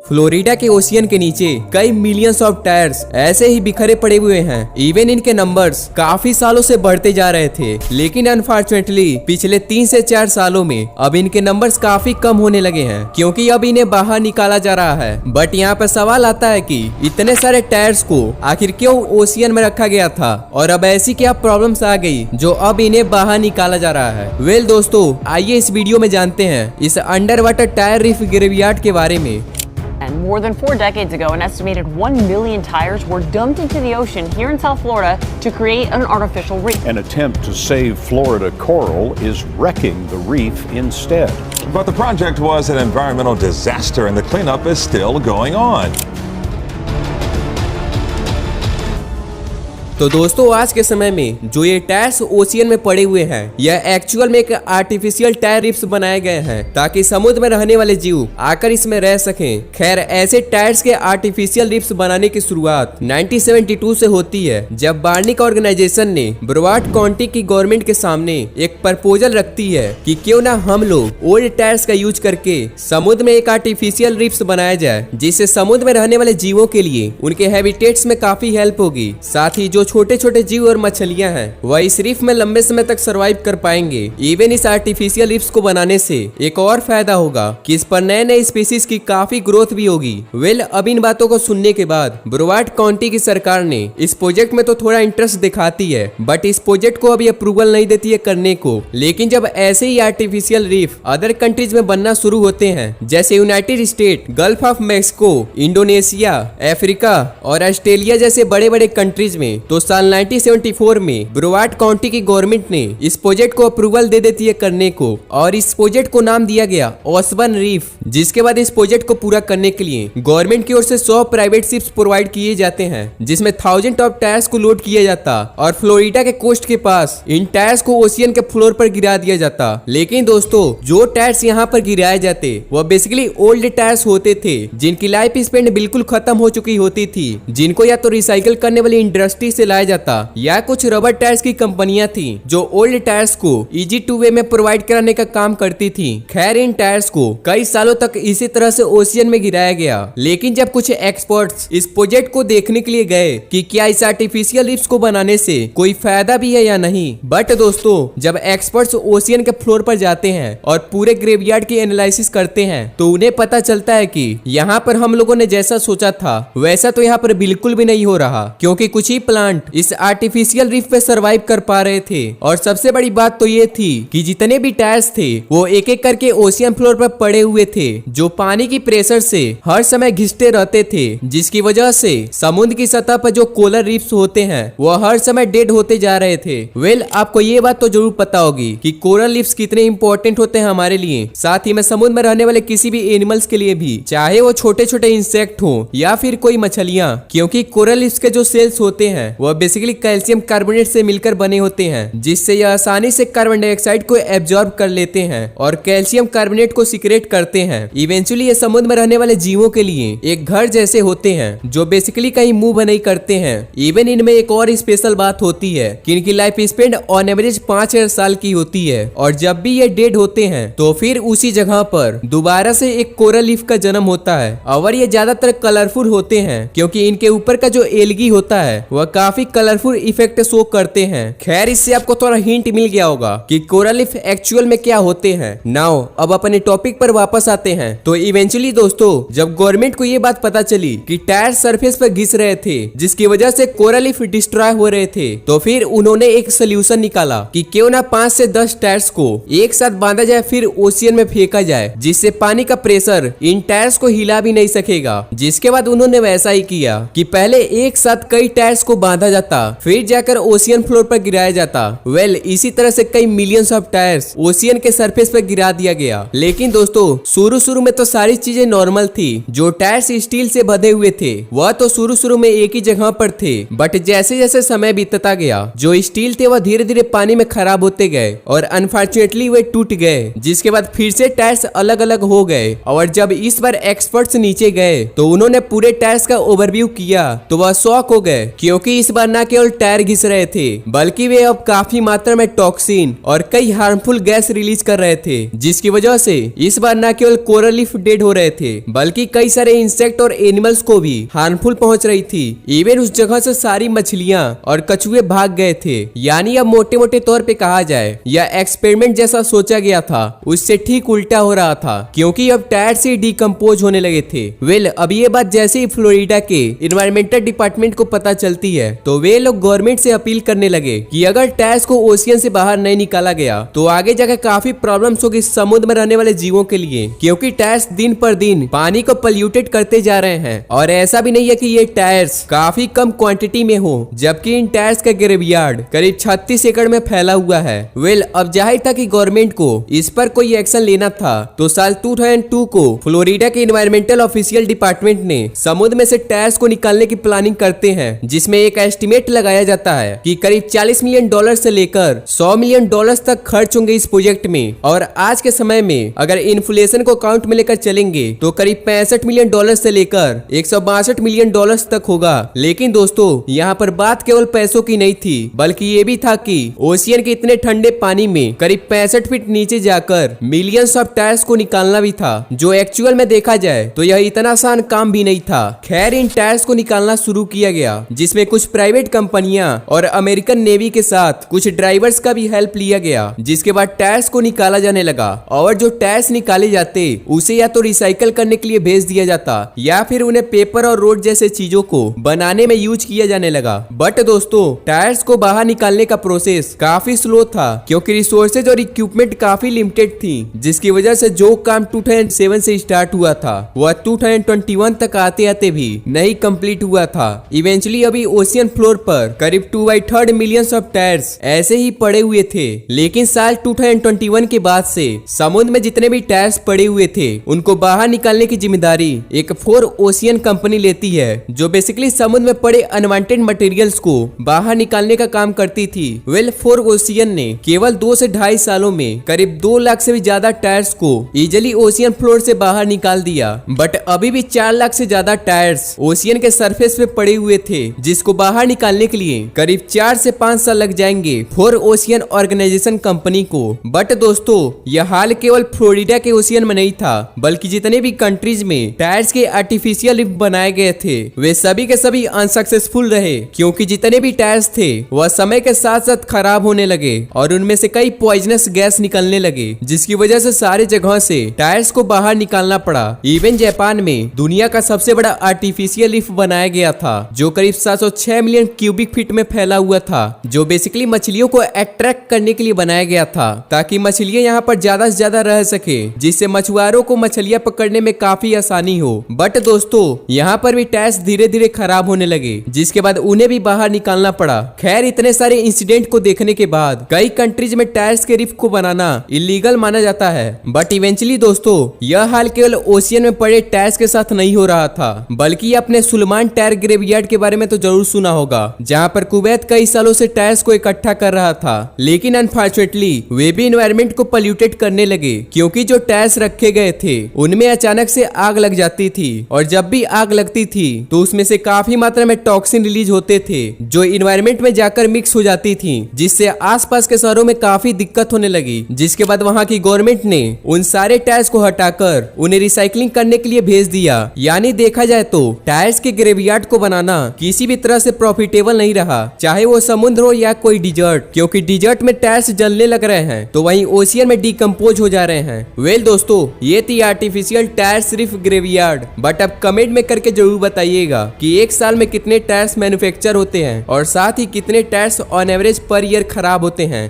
Florida के ocean के नीचे कई मिलियंस ऑफ टायर्स ऐसे ही बिखरे पड़े हुए हैं। इवन इनके नंबर्स काफी सालों से बढ़ते जा रहे थे, लेकिन अनफॉर्चुनेटली पिछले 3 से 4 सालों में अब इनके नंबर्स काफी कम होने लगे हैं, क्योंकि अब इन्हें बाहर निकाला जा रहा है। बट यहाँ पर सवाल आता है कि इतने सारे टायर्स को आखिर क्यों ओशियन में रखा गया था और अब ऐसी क्या प्रॉब्लम्स आ गई जो अब इन्हें बाहर निकाला जा रहा है। वेल दोस्तों, आइए इस वीडियो में जानते हैं इस under water tyre reef graveyard के बारे में। And more than 4 decades ago, an estimated 1 million tires were dumped into the ocean here in South Florida to create an artificial reef. An attempt to save Florida coral is wrecking the reef instead. But the project was an environmental disaster and the cleanup is still going on. तो दोस्तों, आज के समय में जो ये tyres ocean में पड़े हुए हैं, यह एक्चुअल में एक आर्टिफिशियल टायर रीफ्स बनाए गए हैं ताकि समुद्र में रहने वाले जीव आकर इसमें रह सकें। खैर, ऐसे टायर्स के आर्टिफिशियल रीफ्स बनाने की शुरुआत 1972 से होती है, जब बार्निक ऑर्गेनाइजेशन ने ब्रोवार्ड काउंटी की गवर्नमेंट के सामने एक प्रपोजल रखती है कि क्यों ना हम लोग ओल्ड टायर्स का यूज करके समुद्र में एक आर्टिफिशियल रीफ्स बनाया जाए, जिससे समुद्र में रहने वाले जीवों के लिए उनके हैबिटेट्स में काफी हेल्प होगी। साथ ही जो छोटे छोटे जीव और मछलियां हैं वह इस रीफ में लंबे समय तक सरवाइव कर पाएंगे। इवन इस आर्टिफिशियल रीफ्स को बनाने से एक और फायदा होगा कि इस पर नए नए स्पीसीज की काफी ग्रोथ भी होगी। वेल, अब इन बातों को सुनने के बाद ब्रोवार्ड काउंटी की सरकार ने इस प्रोजेक्ट में तो थोड़ा इंटरेस्ट दिखाती है, बट इस प्रोजेक्ट को अभी अप्रूवल नहीं देती है करने को। लेकिन जब ऐसे ही आर्टिफिशियल रीफ अदर कंट्रीज में बनना शुरू होते हैं, जैसे United state, gulf of Mexico, Indonesia, Africa और ऑस्ट्रेलिया जैसे बड़े बड़े कंट्रीज में, तो साल 1974 में ब्रोवार्ड काउंटी की गवर्नमेंट ने इस प्रोजेक्ट को अप्रूवल दे देती है करने को, और इस प्रोजेक्ट को नाम दिया गया ओसबर्न रीफ। जिसके बाद इस प्रोजेक्ट को पूरा करने के लिए गवर्नमेंट की ओर से 100 प्राइवेट शिप्स प्रोवाइड किए जाते हैं, जिसमें 1000 ऑफ टायर्स को लोड किया जाता और फ्लोरिडा के कोस्ट के पास इन टायर्स को ओशियन के फ्लोर पर गिरा दिया जाता। लेकिन दोस्तों, जो टायर्स यहाँ पर गिराए जाते वह बेसिकली ओल्ड टायर्स होते थे, जिनकी लाइफ स्पेन बिल्कुल खत्म हो चुकी होती थी, जिनको या तो रिसाइकल करने वाली इंडस्ट्री से लाया जाता या कुछ रबर टायर्स की कंपनियां थी जो ओल्ड टायर्स को इजी टू वे में प्रोवाइड कराने का काम करती थी। खैर, इन टायर्स को कई सालों तक इसी तरह से ओशियन में गिराया गया। लेकिन जब कुछ एक्सपर्ट्स इस प्रोजेक्ट को देखने के लिए गए कि क्या इस आर्टिफिशियल रीफ्स को बनाने से कोई फायदा भी है या नहीं, बट दोस्तों, जब एक्सपर्ट्स ओशियन के फ्लोर पर जाते हैं और पूरे ग्रेवयार्ड की एनालिसिस करते हैं, तो उन्हें पता चलता है कि यहाँ पर हम लोगों ने जैसा सोचा था वैसा तो यहाँ पर बिल्कुल भी नहीं हो रहा, क्योंकि कुछ ही प्लांट इस आर्टिफिशियल रीफ पे सरवाइव कर पा रहे थे। और सबसे बड़ी बात तो ये थी कि जितने भी टायर्स थे वो एक एक करके ओशियन फ्लोर पर पड़े हुए थे, जो पानी की प्रेशर से हर समय घिसते रहते थे, जिसकी वजह से समुद्र की सतह पर जो कोरल रीफ्स होते हैं वो हर समय डेड होते जा रहे थे। वेल, आपको ये बात तो जरूर पता होगी कि कोरल रीफ्स कितने इंपॉर्टेंट होते हैं हमारे लिए, साथ ही में समुद्र में रहने वाले किसी भी एनिमल्स के लिए भी, चाहे वो छोटे छोटे इंसेक्ट हो या फिर कोई मछलियां, क्योंकि कोरल रीफ्स के जो सेल्स होते हैं वह बेसिकली कैल्शियम कार्बोनेट से मिलकर बने होते हैं, जिससे यह आसानी से कार्बन डाइऑक्साइड को एब्जॉर्ब कर लेते हैं और कैल्शियम कार्बोनेट को सीक्रेट करते हैं। इवेंचुअली ये समुद्र में रहने वाले जीवों के लिए एक घर जैसे होते हैं, जो बेसिकली कहीं मूव नहीं करते हैं। इवन इनमें एक और स्पेशल बात होती है कि इनकी लाइफ स्पेन ऑन एवरेज 5000 साल की होती है, और जब भी ये डेड होते हैं तो फिर उसी जगह पर दोबारा से एक कोरल रीफ का जन्म होता है। और ये ज्यादातर कलरफुल होते हैं, क्योंकि इनके ऊपर का जो एल्गी होता है वह काफी कलरफुल इफेक्ट शो करते हैं। खैर, इससे आपको थोड़ा हिंट मिल गया होगा कि कोरल रीफ एक्चुअल में क्या होते हैं। नाउ अब अपने टॉपिक पर वापस आते हैं। तो इवेंचुअली दोस्तों, जब गवर्नमेंट को ये बात पता चली कि टायर सरफेस पर घिस रहे थे, जिसकी वजह से कोरल रीफ डिस्ट्रॉय हो रहे थे, तो फिर उन्होंने एक सोल्यूशन निकाला कि क्यों ना 5 से 10 टायर्स को एक साथ बांधा जाए, फिर ओशियन में फेंका जाए, जिससे पानी का प्रेशर इन टायर्स को हिला भी नहीं सकेगा। जिसके बाद उन्होंने वैसा ही किया कि पहले एक साथ कई टायर्स को बांधा जाता, फिर जाकर ओशियन फ्लोर पर गिराया जाता। वेल, इसी तरह से कई मिलियंस ऑफ टायर्स ओशियन के सरफेस पर गिरा दिया गया। लेकिन दोस्तों, शुरू में तो सारी चीजें नॉर्मल थी। जो टायर्स स्टील से बंधे हुए थे वह तो शुरू में एक ही जगह पर थे, बट जैसे जैसे समय बीतता गया, जो स्टील थे वह धीरे धीरे पानी में खराब होते गए और अनफॉर्चुनेटली वे टूट गए। जिसके बाद फिर से टायर्स अलग अलग हो गए, और जब इस बार एक्सपर्ट्स नीचे गए तो उन्होंने पूरे टायर्स का ओवरव्यू किया तो वह शॉक हो गए, क्योंकि इस इस बार न केवल टायर घिस रहे थे बल्कि वे अब काफी मात्रा में टॉक्सिन और कई हार्मफुल गैस रिलीज कर रहे थे, जिसकी वजह से इस बार न केवल कोरल रीफ डेड हो रहे थे बल्कि कई सारे इंसेक्ट और एनिमल्स को भी हार्मफुल पहुंच रही थी। इवन उस जगह से सारी मछलियां और कछुए भाग गए थे। यानी अब मोटे मोटे तौर पे कहा जाए यह एक्सपेरिमेंट जैसा सोचा गया था उससे ठीक उल्टा हो रहा था, क्योंकि अब टायर से डिकम्पोज होने लगे थे। अब ये बात जैसे ही फ्लोरिडा के इन्वायरमेंटल डिपार्टमेंट को पता चलती है तो वे लोग गवर्नमेंट से अपील करने लगे कि अगर टायर्स को ओशियन से बाहर नहीं निकाला गया तो आगे जाकर काफी प्रॉब्लम्स होगी समुद्र में रहने वाले जीवों के लिए, क्योंकि टायर्स दिन पर दिन पानी को पोल्यूटेड करते जा रहे हैं। और ऐसा भी नहीं है कि ये टायर्स काफी कम क्वांटिटी में हो, जबकि इन टायर्स का ग्रेवयार्ड करीब 36 एकड़ में फैला हुआ है। अब जाहिर था कि गवर्नमेंट को इस पर कोई एक्शन लेना था, तो साल 2002 को फ्लोरिडा के इन्वायरमेंटल ऑफिशियल डिपार्टमेंट ने समुद्र में से टायर्स को निकालने की प्लानिंग करते हैं, जिसमें एक एस्टिमेट लगाया जाता है कि करीब $40 मिलियन से लेकर $100 मिलियन तक खर्च होंगे इस प्रोजेक्ट में। और आज के समय में अगर इन्फ्लेशन को काउंट में लेकर चलेंगे तो करीब $65 मिलियन से लेकर $162 मिलियन तक होगा। लेकिन दोस्तों यहाँ पर बात केवल पैसों की नहीं थी, बल्कि ये भी था कि ओशियन के इतने ठंडे पानी में करीब 65 फीट नीचे जाकर मिलियंस ऑफ टायर्स को निकालना भी था, जो एक्चुअल में देखा जाए तो यह इतना आसान काम भी नहीं था। खैर इन टायर्स को निकालना शुरू किया गया, जिसमें कुछ प्राइवेट कंपनियां और अमेरिकन नेवी के साथ कुछ ड्राइवर्स का भी हेल्प लिया गया, जिसके बाद टायर्स को निकाला जाने लगा। और जो टायर्स निकाले जाते उसे या तो रिसाइकल करने के लिए भेज दिया जाता या फिर उन्हें पेपर और रोड जैसे चीजों को बनाने में यूज किया जाने लगा। बट दोस्तों टायर्स को बाहर निकालने का प्रोसेस काफी स्लो था, क्योंकि रिसोर्सेज और इक्विपमेंट काफी लिमिटेड थी, जिसकी वजह से जो काम 2007 से स्टार्ट हुआ था वह 2021 तक आते आते भी नहीं कंप्लीट हुआ था। इवेंचुअली अभी ओशियन फ्लोर पर करीब 2/3 मिलियन ऑफ टायर्स ऐसे ही पड़े हुए थे। लेकिन साल 2021 के बाद से समुद्र में जितने भी टायर्स पड़े हुए थे उनको बाहर निकालने की जिम्मेदारी एक 4 ओशियन कंपनी लेती है, जो बेसिकली समुद्र में पड़े अनवांटेड मटेरियल्स को बाहर निकालने का काम करती थी। 4 ओशियन ने केवल 2 से 2.5 सालों में करीब 2 लाख से भी ज्यादा टायर्स को इजिली ओशियन फ्लोर से बाहर निकाल दिया। बट अभी भी 4 लाख से ज्यादा टायर्स ओशियन के सरफेस पे पड़े हुए थे, जिसको बाहर निकालने के लिए करीब 4 से 5 साल लग जाएंगे 4 ओशियन ऑर्गेनाइजेशन कंपनी को। बट दोस्तों यह हाल केवल फ्लोरिडा के ओशियन में नहीं था, बल्कि जितने भी कंट्रीज में टायर्स के आर्टिफिशियल रीफ बनाए गए थे वे सभी के सभी अनसक्सेसफुल रहे, क्योंकि जितने भी टायर्स थे वह समय के साथ साथ खराब होने लगे और उनमें से कई पॉइजनस गैस निकलने लगे, जिसकी वजह से सारे जगह से टायर्स को बाहर निकालना पड़ा। इवन जापान में दुनिया का सबसे बड़ा आर्टिफिशियल रीफ बनाया गया था, जो करीब 706 मिलियन क्यूबिक फीट में फैला हुआ था, जो बेसिकली मछलियों को अट्रैक्ट करने के लिए बनाया गया था, ताकि मछलियां यहाँ पर ज्यादा से ज्यादा रह सके, जिससे मछुआरों को मछलियां पकड़ने में काफी आसानी हो। बट दोस्तों यहाँ पर भी टायर्स धीरे धीरे खराब होने लगे, जिसके बाद उन्हें भी बाहर निकालना पड़ा। खैर इतने सारे इंसिडेंट को देखने के बाद कई कंट्रीज में टायर्स के रीफ को बनाना इलीगल माना जाता है। बट इवेंचुअली दोस्तों यह हाल केवल ओशियन में पड़े टायर्स के साथ नहीं हो रहा था, बल्कि अपने सुलेमान टायर ग्रेवयार्ड के बारे में तो जरूर सुना होगा, जहाँ पर कुवैत कई सालों से टायर्स को इकट्ठा कर रहा था। लेकिन अनफॉर्चुनेटली वे भी एनवायरनमेंट को पोल्यूटेड करने लगे, क्योंकि जो टायर्स रखे गए थे उनमें अचानक से आग लग जाती थी, और जब भी आग लगती थी तो उसमें से काफी मात्रा में टॉक्सिन रिलीज होते थे, जो एनवायरनमेंट में जाकर मिक्स हो जाती थी, जिससे आसपास के शहरों में काफी दिक्कत होने लगी। जिसके बाद वहाँ की गवर्नमेंट ने उन सारे टायर्स को हटाकर उन्हें रिसाइकलिंग करने के लिए भेज दिया। यानी देखा जाए तो टायर्स के ग्रेवयार्ड को बनाना किसी भी तरह से प्रॉफिटेबल नहीं रहा, चाहे वो समुद्र हो या कोई डिजर्ट, क्योंकि डिजर्ट में टायर्स जलने लग रहे हैं तो वहीं ओशियन में डिकम्पोज हो जा रहे हैं। दोस्तों ये थी artificial tyres reef graveyard. But अब कमेंट में करके जरूर बताइएगा कि एक साल में कितने टायर्स मैन्युफैक्चर होते हैं और साथ ही कितने tyres on average per year खराब होते हैं।